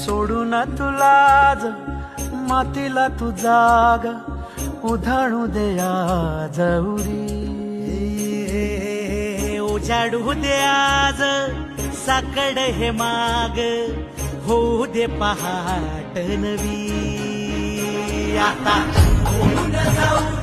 सोडून तुला आज मातीला तू जाग उधाणू दे आज उरी उजाडू दे आज साकड हे माग होऊ दे पहाट नवी आता होऊन जाऊ